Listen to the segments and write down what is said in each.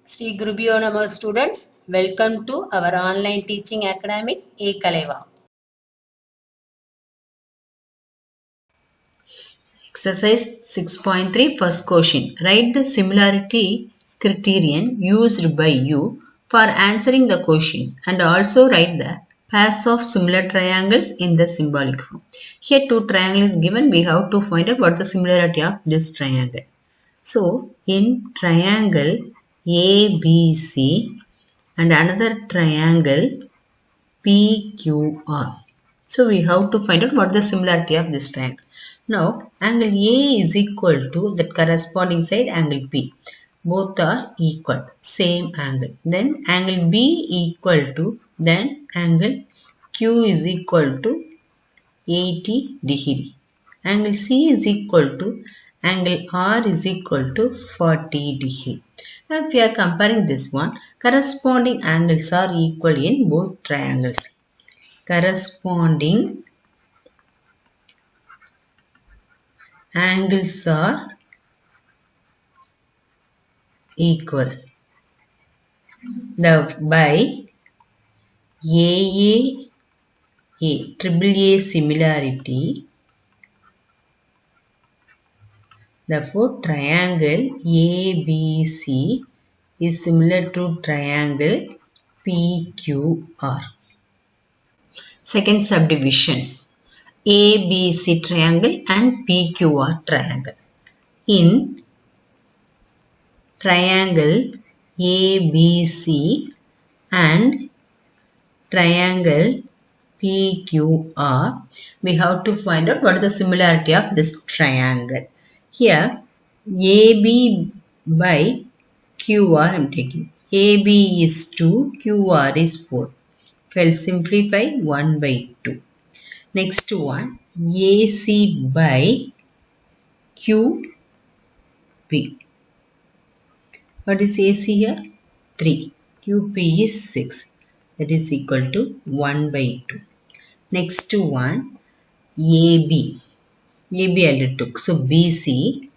Sri Gurubhyo Namah students, welcome to our online teaching academic E-Kaleva. Exercise 6.3 first question. Write the similarity criterion used by you for answering the questions and also write the pairs of similar triangles in the symbolic form. Here two triangles given, we have to find out what the similarity of this triangle. So in triangle ABC and another triangle PQR. So we have to find out what the similarity of this triangle. Now angle A is equal to that corresponding side angle P. Both are equal, same angle. Then angle B equal to, then angle Q is equal to 80 degree. Angle C is equal to, angle R is equal to 40 degree. Now if we are comparing this one, corresponding angles are equal in both triangles. Corresponding angles are equal. The by triple A similarity, therefore triangle ABC is similar to triangle PQR. Second subdivisions, ABC triangle and PQR triangle. In triangle ABC and triangle PQR, we have to find out what is the similarity of this triangle. Here AB by QR I am taking. AB is 2, QR is 4. We'll simplify 1 by 2. Next one, AC by QP. What is AC here? 3. QP is 6. That is equal to 1 by 2. Next one, AB. AB I took. So BC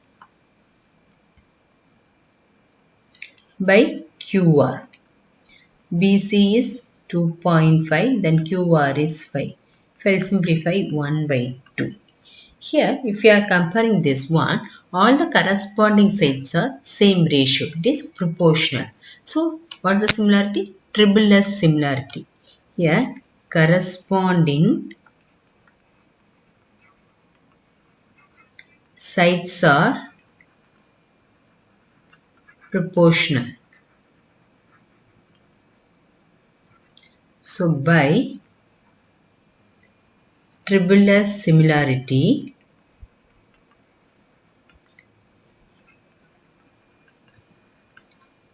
by QR. BC is 2.5, then QR is 5. If I simplify 1 by 2. Here, if you are comparing this one, all the corresponding sides are same ratio. It is proportional. So, what is the similarity? Triple S similarity. Here, corresponding sides are proportional. So, by triple S similarity,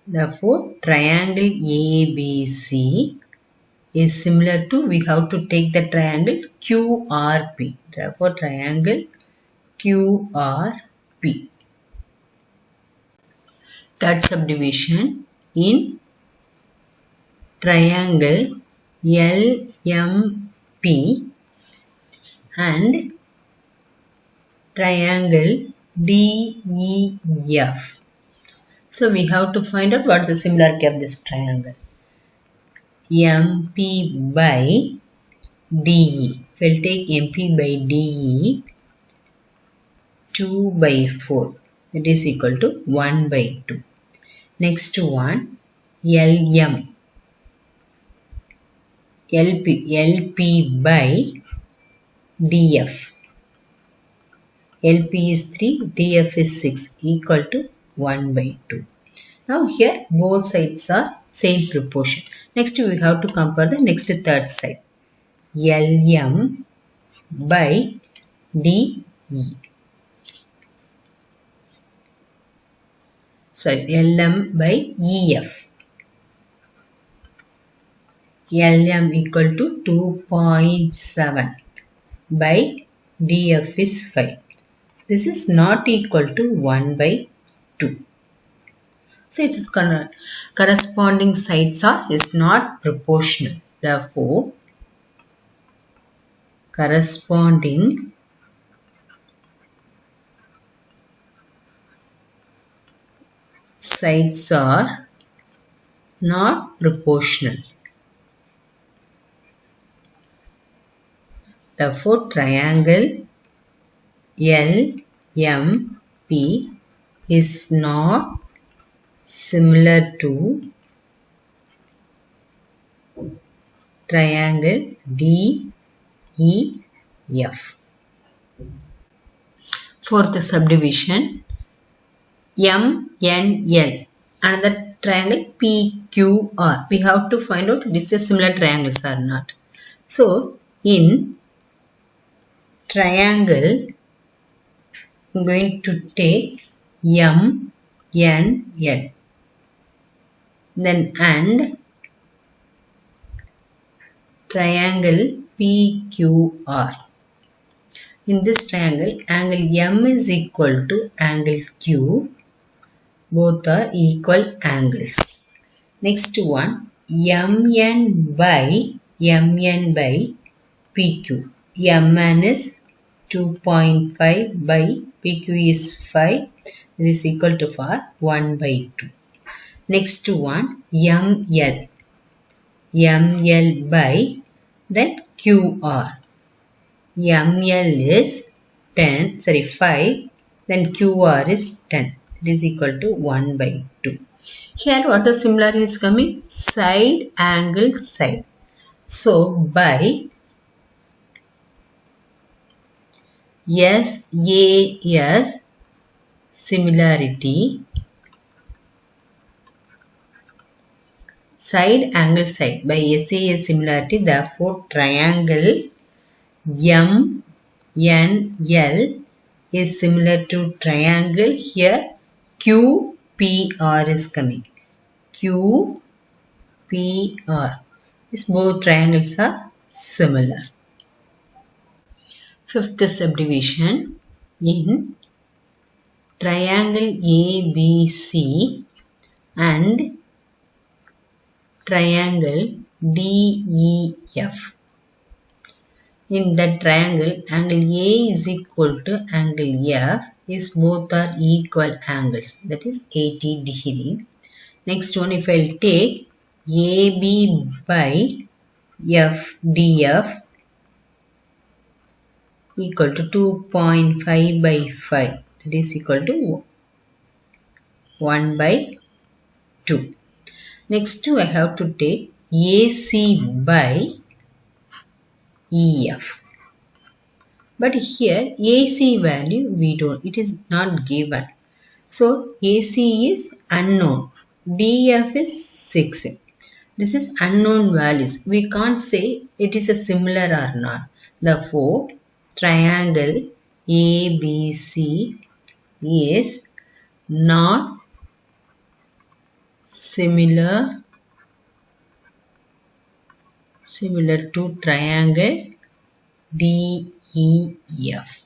therefore, triangle ABC is similar to, we have to take the triangle QRP. Therefore, triangle QRP. Third subdivision, in triangle LMP and triangle DEF. So we have to find out what is the similarity of this triangle. MP by DE. We'll take MP by DE, 2 by 4. That is equal to 1 by 2. Next one, LM. LP by DF. LP is 3, DF is 6, equal to 1 by 2. Now here both sides are same proportion. Next we have to compare the next third side. LM by DE. Sorry, LM by EF. LM equal to 2.7 by DF is 5. This is not equal to 1 by 2. So its corresponding sides is not proportional. Therefore, corresponding sides are not proportional. Therefore, triangle LMP is not similar to triangle DEF. Fourth subdivision MNL. Another triangle PQR. We have to find out this is similar triangles or not. So, in triangle, I'm going to take MNL. Then and triangle PQR. In this triangle, angle M is equal to angle Q. Both are equal angles. Next one, MN by PQ. MN is 2.5 by PQ is 5. This is equal to 1 by 2. Next one, ML. ML by then QR. ML is 5, then QR is 10. It is equal to 1 by 2. Here what the similarity is coming? Side, angle, side. So, by SAS similarity, side, angle, side. By SAS similarity, therefore, triangle MNL is similar to triangle here QPR is coming. QPR. These both triangles are similar. Fifth subdivision in triangle ABC and triangle DEF. In that triangle, angle A is equal to angle F is both are equal angles, that is 80 degree. Next one, if I will take AB by FDF equal to 2.5 by 5, that is equal to 1 by 2. Next two, I have to take AC by EF. But here AC value it is not given. So AC is unknown. DF is 6. This is unknown values. We can't say it is a similar or not. Therefore, triangle ABC is not similar to triangle DEF.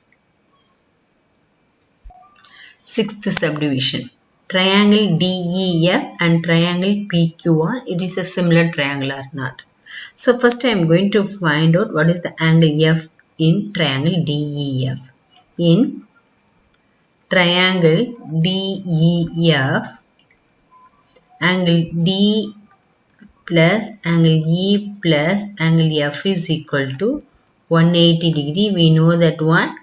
Sixth subdivision. Triangle DEF and triangle PQR. It is a similar triangle or not. So first I am going to find out what is the angle F in triangle DEF. In triangle DEF, angle D plus angle E plus angle F is equal to 180 degree. We know that one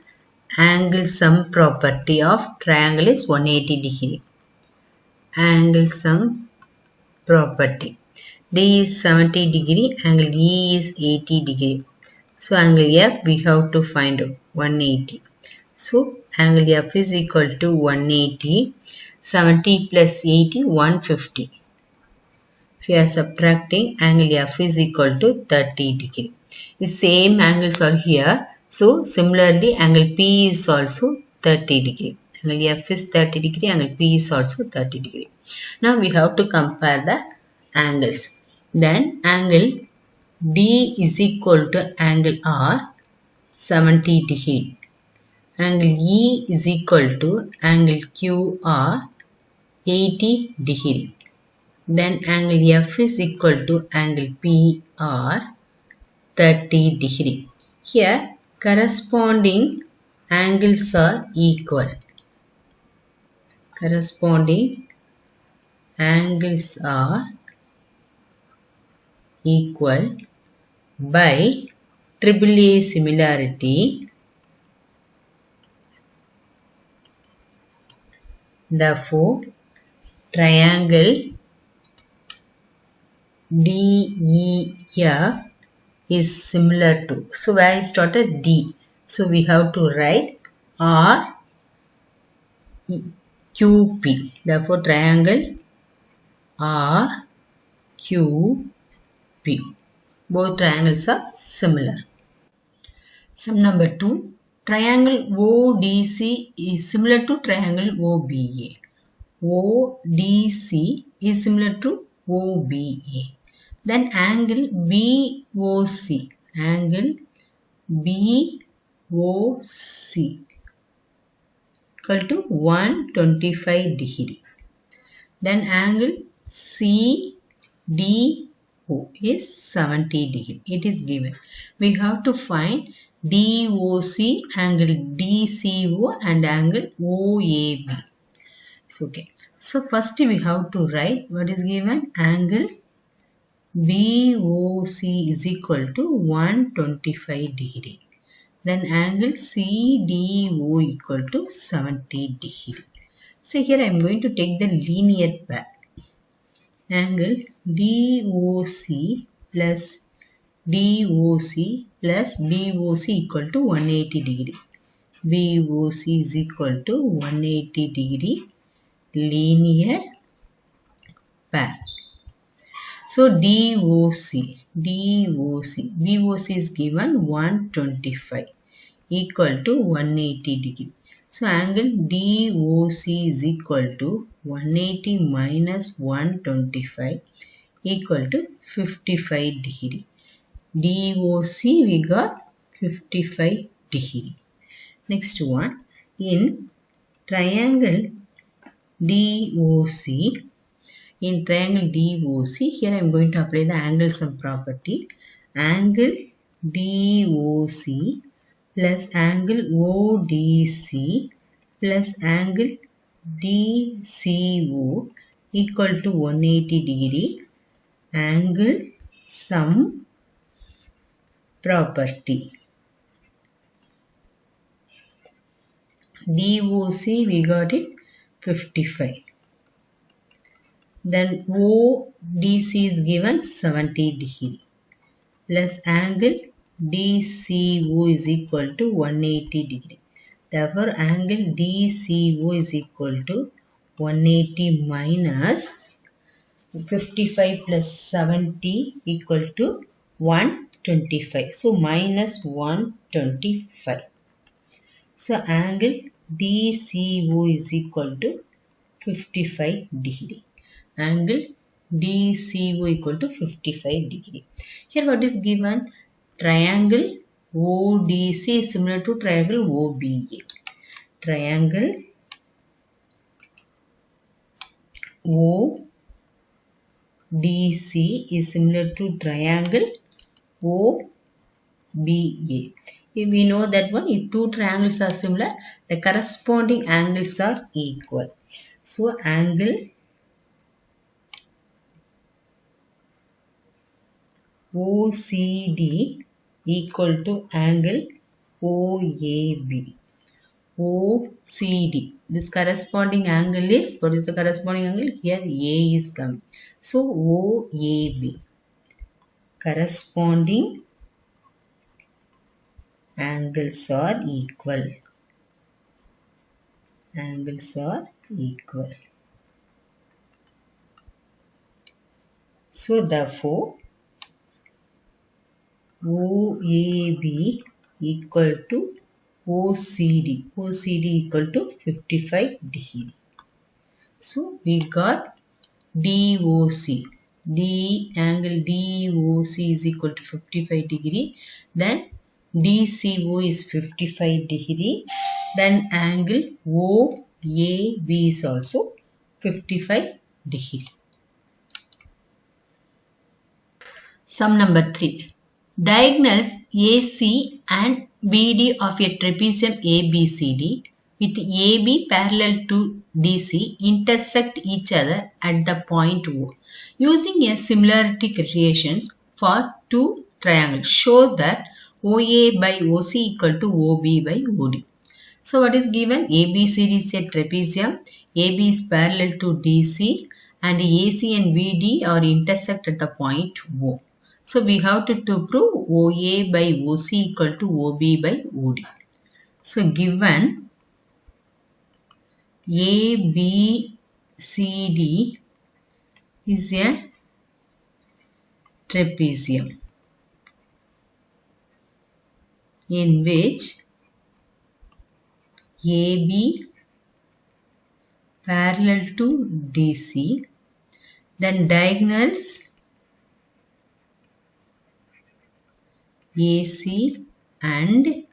angle sum property of triangle is 180 degree. Angle sum property. D is 70 degree, angle E is 80 degree. So angle F we have to find out 180. So angle F is equal to 180. 70 plus 80, 150. If we are subtracting, angle F is equal to 30 degree. The same angles are here. So similarly, angle P is also 30 degree. Angle F is 30 degree, angle P is also 30 degree. Now we have to compare the angles. Then angle D is equal to angle R, 70 degree. Angle E is equal to angle QR, 80 degree. Then angle F is equal to angle PR, 30 degree. Here corresponding angles are equal. Corresponding angles are equal by AAA similarity. Therefore, triangle DEF is similar to. So where I started D. So we have to write RQP. Therefore, triangle RQP. Both triangles are similar. Sum number 2. Triangle ODC is similar to triangle OBA. ODC is similar to OBA. Then angle BOC. Angle BOC equal to 125 degree. Then angle CDO is 70 degree. It is given. We have to find DOC, angle DCO and angle OAB. So, okay. So first we have to write what is given. Angle BOC is equal to 125 degree. Then angle CDO equal to 70 degree. So here I am going to take the linear pair. Angle DOC plus DOC plus BOC equal to 180 degree. BOC is equal to 180 degree linear pair. So BOC is given 125 equal to 180 degree. So angle DOC is equal to 180 minus 125 equal to 55 degree. DOC we got 55 degree. Next one, in triangle DOC, here I am going to apply the angle sum property. Angle DOC plus angle ODC plus angle DCO equal to 180 degree. Angle sum property. DOC we got it 55. Then ODC is given 70 degree plus angle DCO is equal to 180 degree. Therefore, angle DCO is equal to 180 minus 55 plus 70 equal to 125. So, minus 125. So, angle DCO is equal to 55 degree. Angle DCO equal to 55 degree. Here what is given? Triangle ODC is similar to triangle OBA. Triangle ODC is similar to triangle OBA. If we know that one, if two triangles are similar, the corresponding angles are equal. So angle OCD equal to angle OAB. OCD. This corresponding angle is, what is the corresponding angle? Here A is coming. So OAB. Corresponding angles are equal. Angles are equal. So therefore, OAB equal to OCD. OCD equal to 55 degree. So we got DOC. Angle DOC is equal to 55 degree. Then DCO is 55 degree. Then angle OAB is also 55 degree. Sum number 3. Diagonals AC and BD of a trapezium ABCD with AB parallel to DC intersect each other at the point O. Using a similarity creations, for two triangles. Show that OA by OC equal to OB by OD. So what is given? ABCD is a trapezium. AB is parallel to DC and AC and BD are intersect at the point O. So we have to prove OA by OC equal to OB by OD. So given ABCD is a trapezium in which AB parallel to DC, then diagonals AC and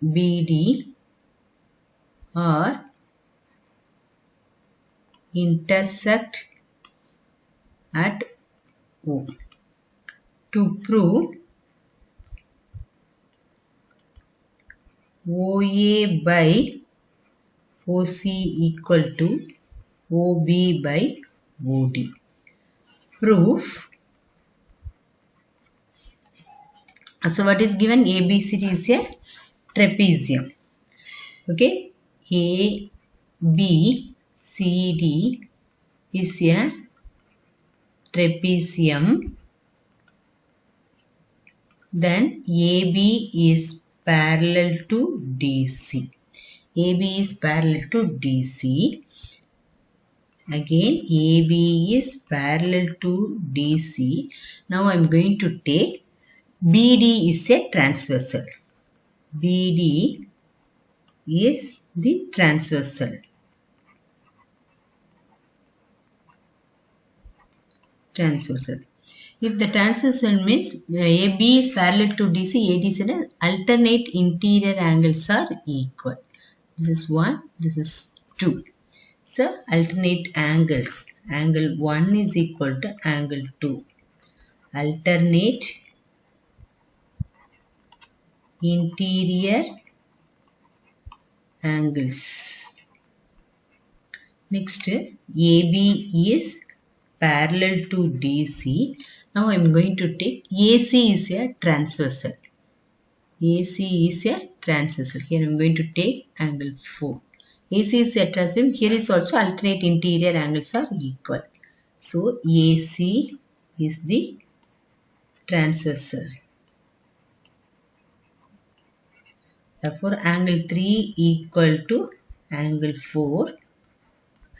BD are intersect at O. To prove OA by OC equal to OB by OD. Proof. So what is given? ABCD is a trapezium. Okay. ABCD is a trapezium. Then AB is parallel to DC. AB is parallel to DC. Again AB is parallel to DC. Now I am going to take BD is a transversal. BD is the transversal. If the transversal means AB is parallel to DC, AD is an alternate interior angles are equal. This is 1, this is 2. So alternate angles. Angle 1 is equal to angle 2. Alternate interior angles. Next, AB is parallel to DC. Now I am going to take AC is a transversal. AC is a transversal. Here I am going to take angle 4. AC is a transversal. Here is also alternate interior angles are equal. So AC is the transversal. Therefore angle 3 equal to angle 4.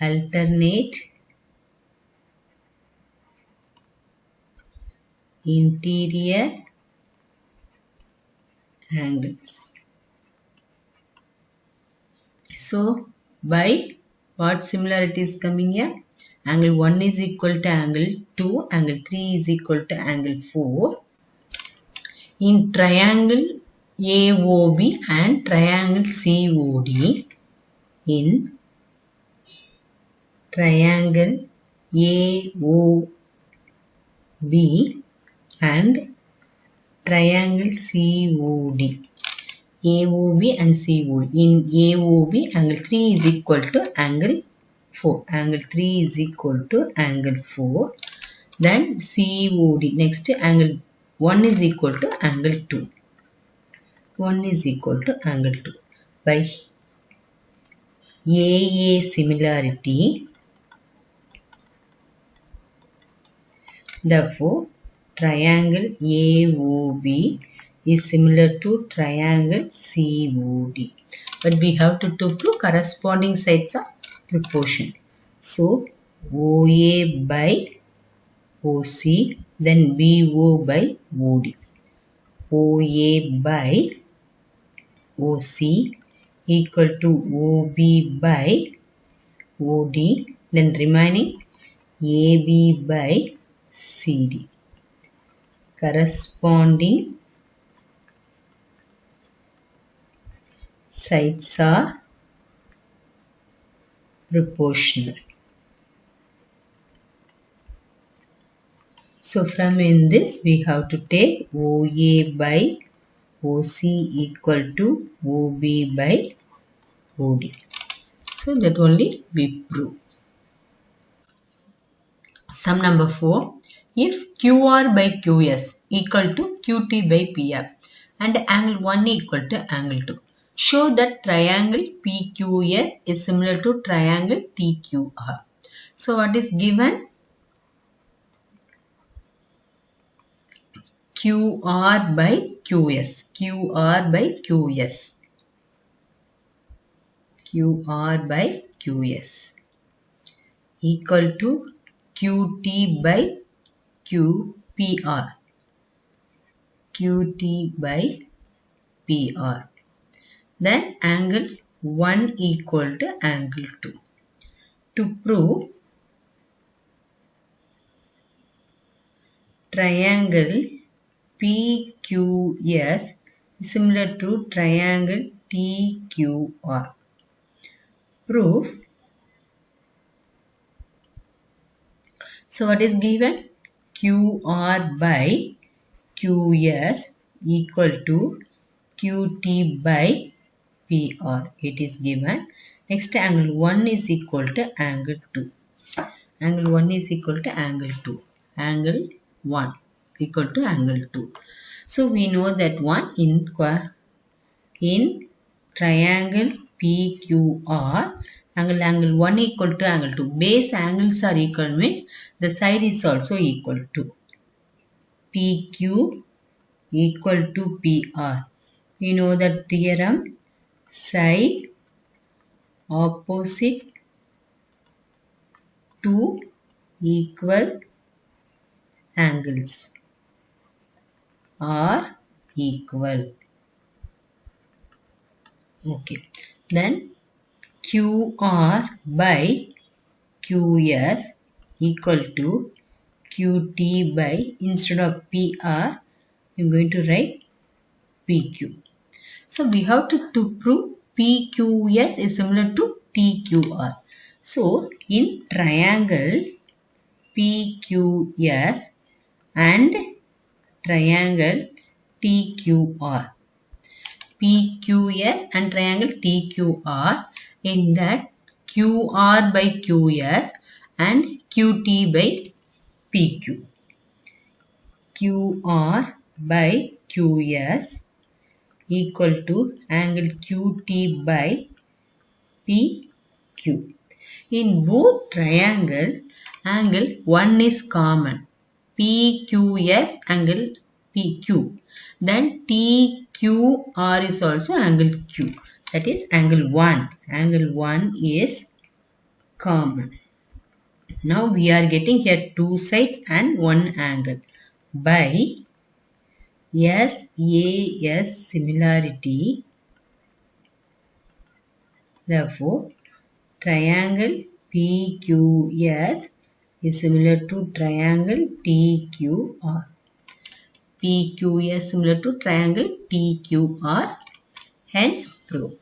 Alternate interior angles. So by what similarity is coming here? Angle 1 is equal to angle 2, angle 3 is equal to angle 4. In triangle AOB and triangle COD, in triangle AOB and triangle COD. AOB and COD. In AOB, angle 3 is equal to angle 4. Angle 3 is equal to angle 4. Then COD. Next, angle 1 is equal to angle 2. 1 is equal to angle 2. By AA similarity, therefore, triangle AOB is similar to triangle COD. But we have to prove corresponding sides are proportion. So, OA by OC, then BO by OD. OA by OC equal to OB by OD, then remaining AB by CD. Corresponding sides are proportional. So from in this we have to take OA by OC equal to OB by OD. So that only we prove. Sum number 4. if QR by QS equal to QT by PR and angle 1 equal to angle 2, show that triangle PQS is similar to triangle TQR. So what is given? QR by QS. QR by QS. QR by QS equal to QT by QPR. QT by PR. Then angle 1 equal to angle 2. To prove triangle PQS is similar to triangle TQR. Proof. So what is given? QR by QS equal to QT by PR. It is given. Next, angle 1 is equal to angle 2. Angle 1 is equal to angle 2. Angle 1 equal to angle 2. So we know that one in triangle PQR, angle 1 equal to angle 2. Base angles are equal means the side is also equal to. PQ equal to PR. We know that theorem, side opposite to equal angles are equal. Okay. Then QR by QS equal to QT by, instead of PR, I am going to write PQ. So we have to prove PQS is similar to TQR. So in triangle PQS and triangle TQR, PQS and triangle TQR, in that QR by QS and QT by PQ. QR by QS equal to angle QT by PQ. In both triangle, angle 1 is common. PQS angle PQ. Then TQR is also angle Q. That is angle 1. Angle 1 is common. Now we are getting here two sides and one angle. By SAS similarity, therefore triangle PQS is similar to triangle TQR. PQS similar to triangle TQR, hence proof.